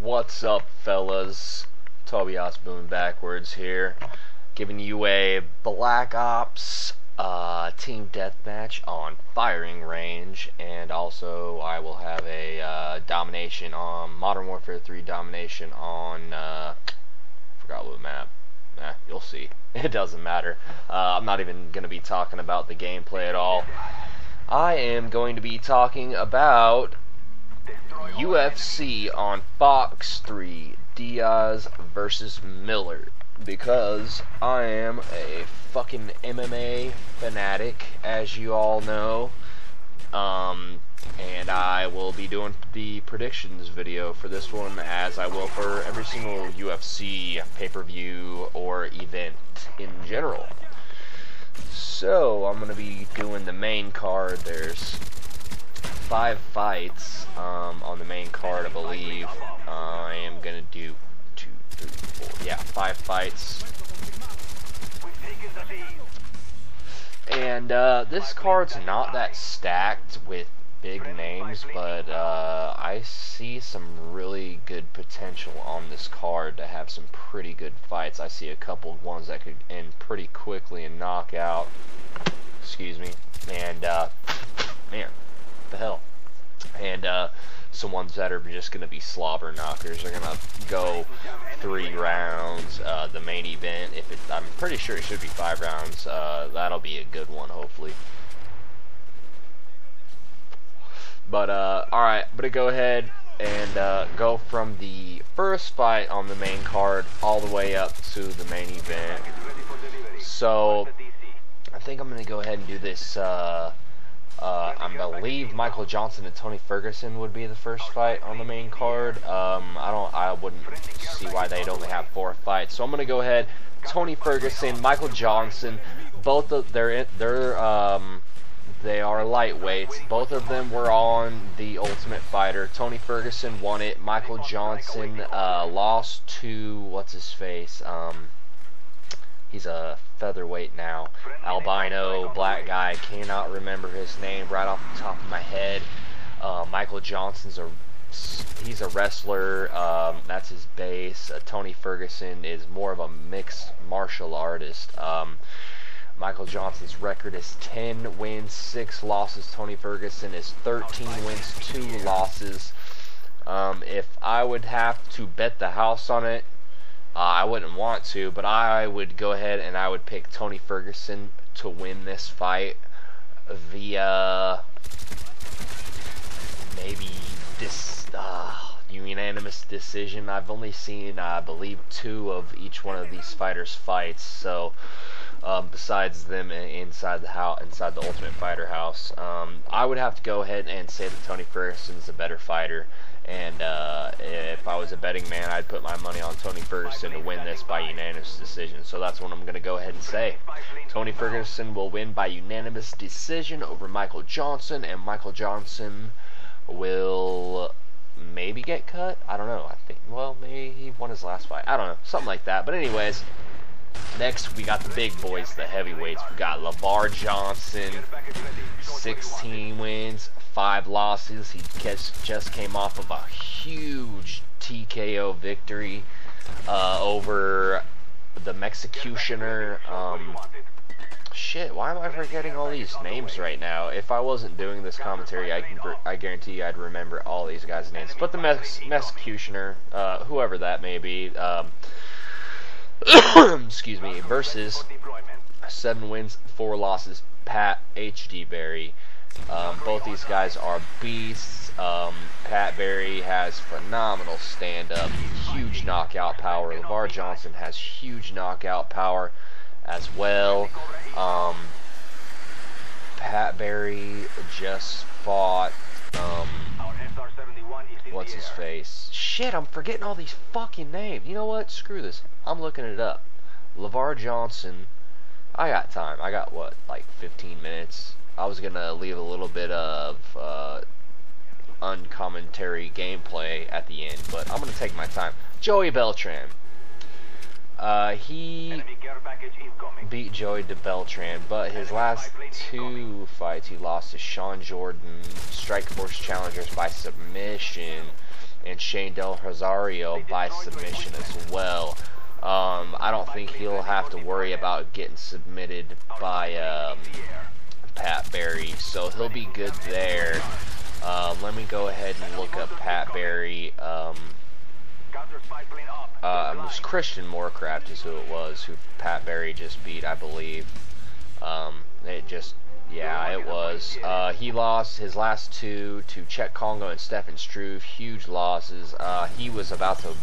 What's up, fellas? Toby Osboon backwards here, giving you a Black Ops team deathmatch on firing range, and also I will have a domination on Modern Warfare 3 domination on forgot what map. You'll see. It doesn't matter. I'm not even going to be talking about the gameplay at all. I am going to be talking about UFC on Fox 3, Diaz versus Miller, because I am a fucking MMA fanatic, as you all know, and I will be doing the predictions video for this one, as I will for every single UFC pay-per-view or event in general. So I'm going to be doing the main card. There's 5 fights on the main card, I believe. I am going to do 2, 3, 4, yeah, 5 fights. And this card's not that stacked with big names, but I see some really good potential on this card to have some pretty good fights. I see a couple of ones that could end pretty quickly and knock out. Excuse me. And man, what the hell? And some ones that are just going to be slobber knockers. They're going to go 3 rounds. The main event, I'm pretty sure it should be 5 rounds. That'll be a good one, hopefully. But alright, I'm going to go ahead and go from the first fight on the main card all the way up to the main event. So I think I'm going to go ahead and do this. I believe Michael Johnson and Tony Ferguson would be the first fight on the main card. I wouldn't see why they'd only have 4 fights. So I'm gonna go ahead. Tony Ferguson, Michael Johnson, both of they are lightweights. Both of them were on the Ultimate Fighter. Tony Ferguson won it. Michael Johnson lost to what's his face. He's a featherweight now. Albino, black guy, cannot remember his name right off the top of my head. Michael Johnson's he's a wrestler, that's his base. Tony Ferguson is more of a mixed martial artist. Michael Johnson's record is 10 wins, 6 losses. Tony Ferguson is 13 wins, 2 losses. If I would have to bet the house on it, I wouldn't want to, but I would go ahead and I would pick Tony Ferguson to win this fight via maybe this unanimous decision. I've only seen, I believe, 2 of each one of these fighters' fights, so besides them inside the Ultimate Fighter house, I would have to go ahead and say that Tony Ferguson's the better fighter. And if I was a betting man, I'd put my money on Tony Ferguson to win this by unanimous decision. So that's what I'm going to go ahead and say. Tony Ferguson will win by unanimous decision over Michael Johnson, and Michael Johnson will maybe get cut. I don't know. I think, well, maybe he won his last fight. I don't know. Something like that. But anyways, next we got the big boys, the heavyweights. We got LeVar Johnson, 16 wins, 5 losses. He just came off of a huge TKO victory over the Mexicutioner. Shit, why am I forgetting all these names right now? If I wasn't doing this commentary, I guarantee you I'd remember all these guys' names. But the Mexicutioner, whoever that may be, excuse me, versus 7 wins, 4 losses, Pat H.D. Berry. Both these guys are beasts. Pat Berry has phenomenal stand-up, huge knockout power. LeVar Johnson has huge knockout power as well. Pat Berry just fought, what's his face? Shit, I'm forgetting all these fucking names. You know what? Screw this. I'm looking it up. LeVar Johnson. I got time. I got, what, like 15 minutes? I was going to leave a little bit of uncommentary gameplay at the end, but I'm going to take my time. Joey Beltran. He beat Joey Beltran, but his last 2 fights he lost to Sean Jordan, Strikeforce Challengers by submission. and Shane Del Rosario by submission as well. I don't think he'll have to worry about getting submitted by Pat Barry, so he'll be good there. Let me go ahead and look up Pat Barry. It was Christian Moorcraft is who it was, who Pat Barry just beat, I believe. Yeah, it was. He lost his last two to Chet Congo and Stefan Struve, huge losses. He was about to,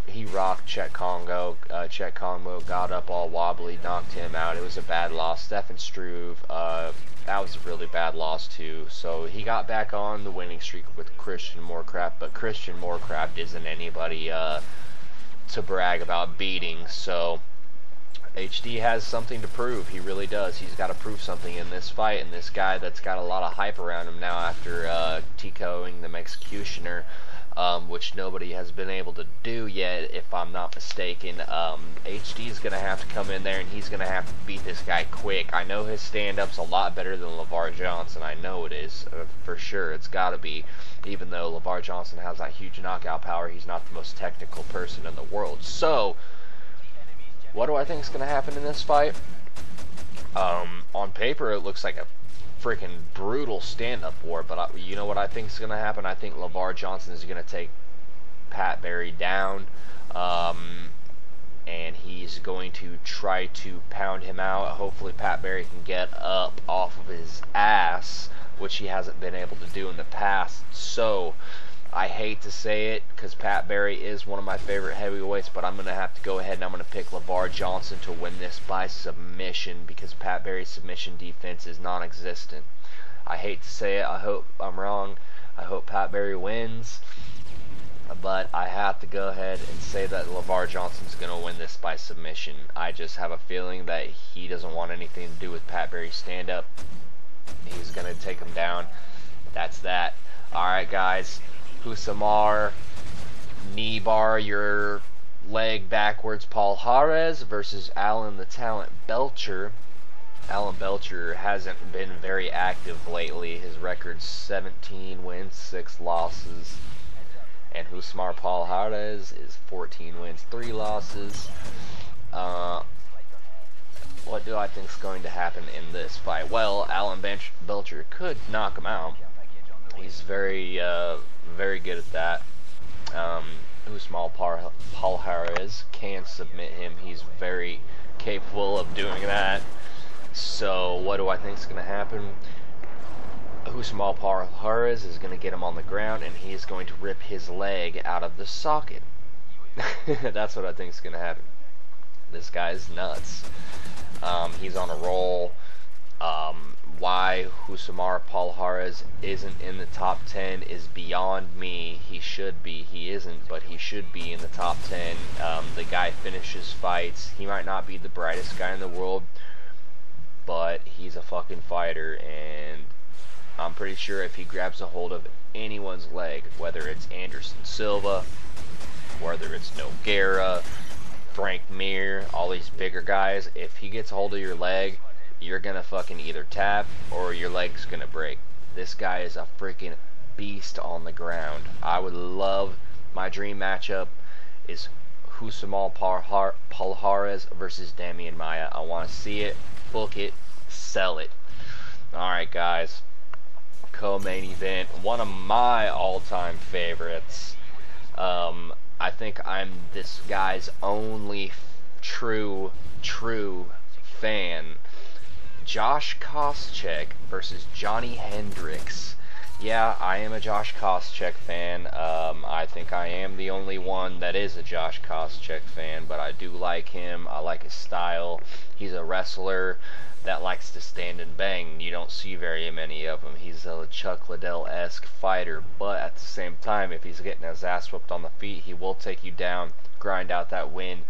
he rocked Chet Congo. Chet Congo got up all wobbly, knocked him out. It was a bad loss. Stefan Struve, that was a really bad loss too. So he got back on the winning streak with Christian Moorcraft, but Christian Moorcraft isn't anybody to brag about beating. So HD has something to prove. He really does. He's got to prove something in this fight, and this guy that's got a lot of hype around him now after TKOing the Executioner, which nobody has been able to do yet, if I'm not mistaken. HD is going to have to come in there, and he's going to have to beat this guy quick. I know his stand-up's a lot better than LeVar Johnson. I know it is, for sure. It's got to be. Even though LeVar Johnson has that huge knockout power, he's not the most technical person in the world. So what do I think is going to happen in this fight? On paper, it looks like a freaking brutal stand-up war, but you know what I think is going to happen? I think LeVar Johnson is going to take Pat Barry down, and he's going to try to pound him out. Hopefully Pat Barry can get up off of his ass, which he hasn't been able to do in the past. So I hate to say it, because Pat Barry is one of my favorite heavyweights, but I'm going to have to go ahead and I'm going to pick LeVar Johnson to win this by submission, because Pat Barry's submission defense is non-existent. I hate to say it. I hope I'm wrong. I hope Pat Barry wins, but I have to go ahead and say that LeVar Johnson's going to win this by submission. I just have a feeling that he doesn't want anything to do with Pat Barry's stand-up. He's going to take him down. That's that. Alright, guys. Husamar, knee bar your leg backwards, Paul Jarez versus Alan the Talent Belcher. Alan Belcher hasn't been very active lately. His record's 17 wins, 6 losses. And Husamar Paul Jarez is 14 wins, 3 losses. What do I think is going to happen in this fight? Well, Alan Belcher could knock him out. He's very good at that. Husamar Paul Jarez can submit him. He's very capable of doing that. So what do I think is going to happen? Husamar Paul Jarez is going to get him on the ground, and he is going to rip his leg out of the socket. That's what I think is going to happen. This guy's nuts. He's on a roll. Why Husamar Paul Jarez isn't in the top 10 is beyond me. He should be. He isn't, but he should be in the top 10. The guy finishes fights. He might not be the brightest guy in the world, but he's a fucking fighter, and I'm pretty sure if he grabs a hold of anyone's leg, whether it's Anderson Silva, whether it's Nogueira, Frank Mir, all these bigger guys, if he gets a hold of your leg, you're gonna fucking either tap or your leg's gonna break. This guy is a freaking beast on the ground. I would love, my dream matchup is Husamar Paul Jarez versus Damian Maia. I want to see it, book it, sell it. Alright, guys. Co-main event, one of my all-time favorites. I think I'm this guy's only true fan. Josh Koscheck versus Johnny Hendricks. Yeah, I am a Josh Koscheck fan. I think I am the only one that is a Josh Koscheck fan, but I do like him. I like his style. He's a wrestler that likes to stand and bang. You don't see very many of them. He's a Chuck Liddell-esque fighter, but at the same time, if he's getting his ass whipped on the feet, he will take you down, grind out that win,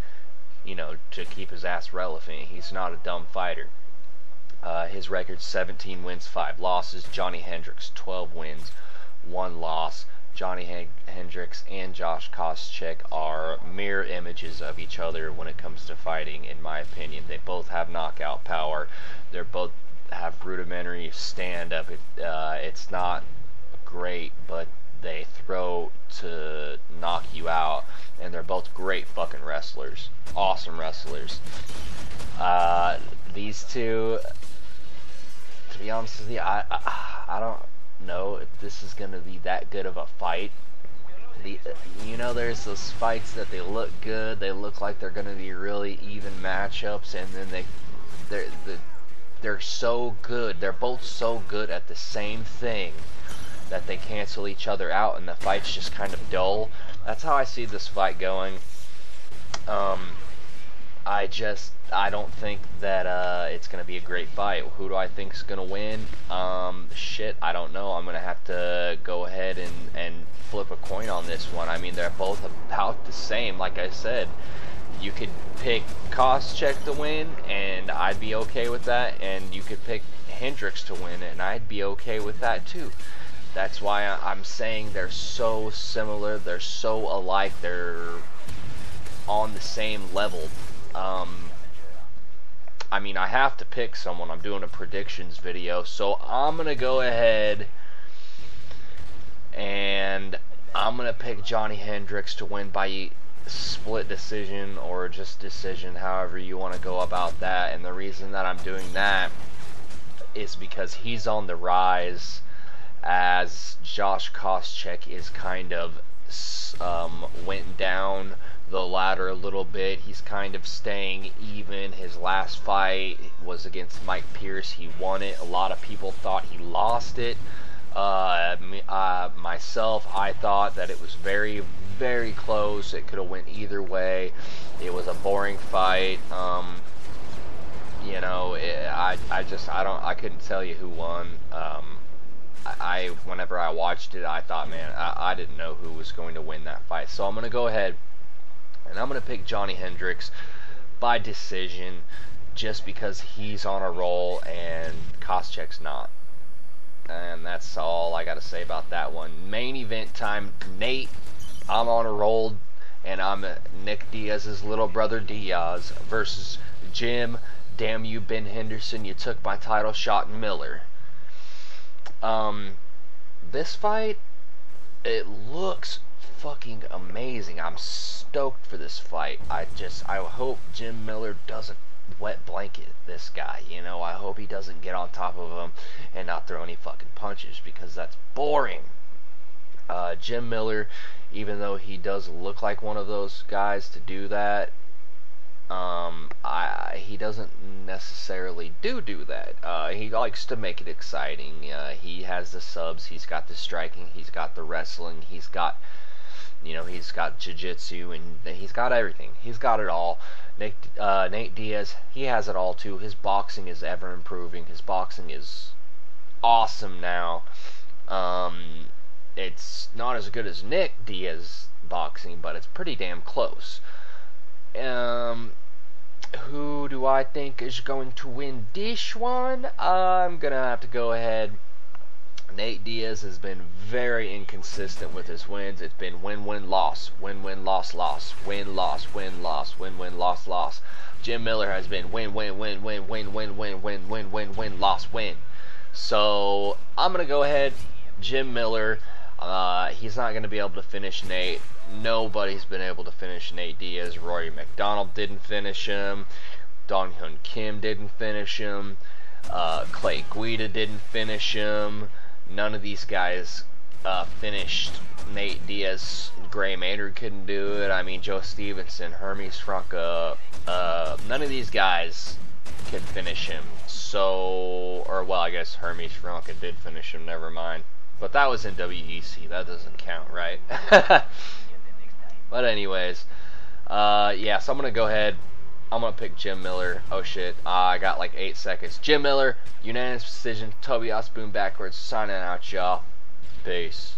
you know, to keep his ass relevant. He's not a dumb fighter. His record's 17 wins, 5 losses. Johnny Hendricks, 12 wins, 1 loss. Johnny Hendricks and Josh Koscheck are mirror images of each other when it comes to fighting, in my opinion. They both have knockout power. They both have rudimentary stand-up. It's not great, but they they're both great fucking wrestlers. Awesome wrestlers. These two, to be honest with you, I don't know if this is going to be that good of a fight. You know, there's those fights that they look good, they look like they're going to be really even matchups, and then they're so good, they're both so good at the same thing that they cancel each other out and the fight's just kind of dull. That's how I see this fight going. I don't think that it's going to be a great fight. Who do I think is going to win? Shit, I don't know. I'm going to have to go ahead and flip a coin on this one. I mean, they're both about the same. Like I said, you could pick Koscheck to win, and I'd be okay with that. And you could pick Hendricks to win, and I'd be okay with that too. That's why I'm saying they're so similar. They're so alike. They're on the same level. I mean, I have to pick someone. I'm doing a predictions video, so I'm going to go ahead and I'm going to pick Johnny Hendricks to win by split decision or just decision, however you want to go about that. And the reason that I'm doing that is because he's on the rise, as Josh Koscheck is kind of went down the ladder a little bit. He's kind of staying even. His last fight was against Mike Pierce. He won it. A lot of people thought he lost it. Myself, I thought that it was very, very close. It could have went either way. It was a boring fight. You know, I couldn't tell you who won. Whenever I watched it, I thought, man, I didn't know who was going to win that fight. So I'm going to go ahead and I'm going to pick Johnny Hendricks by decision, just because he's on a roll and Koscheck's not. And that's all I got to say about that one. Main event time, Nate, I'm on a roll, and I'm Nick Diaz's little brother Diaz versus Jim, damn you Ben Henderson, you took my title shot, Miller. This fight, it looks fucking amazing. I'm stoked for this fight. I hope Jim Miller doesn't wet blanket this guy. You know, I hope he doesn't get on top of him and not throw any fucking punches, because that's boring. Jim Miller, even though he does look like one of those guys to do that, he doesn't necessarily do that. He likes to make it exciting. He has the subs, he's got the striking, he's got the wrestling, he's got, you know, he's got jiu-jitsu, and he's got everything. He's got it all. Nate Diaz, he has it all too. His boxing is ever improving. His boxing is awesome now. It's not as good as Nick Diaz boxing, but it's pretty damn close. Who do I think is going to win this one? I'm gonna have to go ahead. Nate Diaz has been very inconsistent with his wins. It's been win-win loss, win-win loss loss, win-loss, win-loss, win-win loss loss. Jim Miller has been win-win-win-win-win-win-win-win-win loss win. So I'm gonna go ahead, Jim Miller. He's not gonna be able to finish Nate. Nobody's been able to finish Nate Diaz. Rory McDonald didn't finish him. Dong Hyun Kim didn't finish him. Clay Guida didn't finish him. None of these guys finished Nate Diaz. Gray Maynard couldn't do it. I mean, Joe Stevenson, Hermes Franca, none of these guys could finish him. So, or well, I guess Hermes Franca did finish him, never mind. But that was in WEC, that doesn't count, right? But anyways, yeah, so I'm going to go ahead. I'm going to pick Jim Miller. Oh shit, I got like 8 seconds. Jim Miller, unanimous decision, Tobias Boone backwards, signing out, y'all. Peace.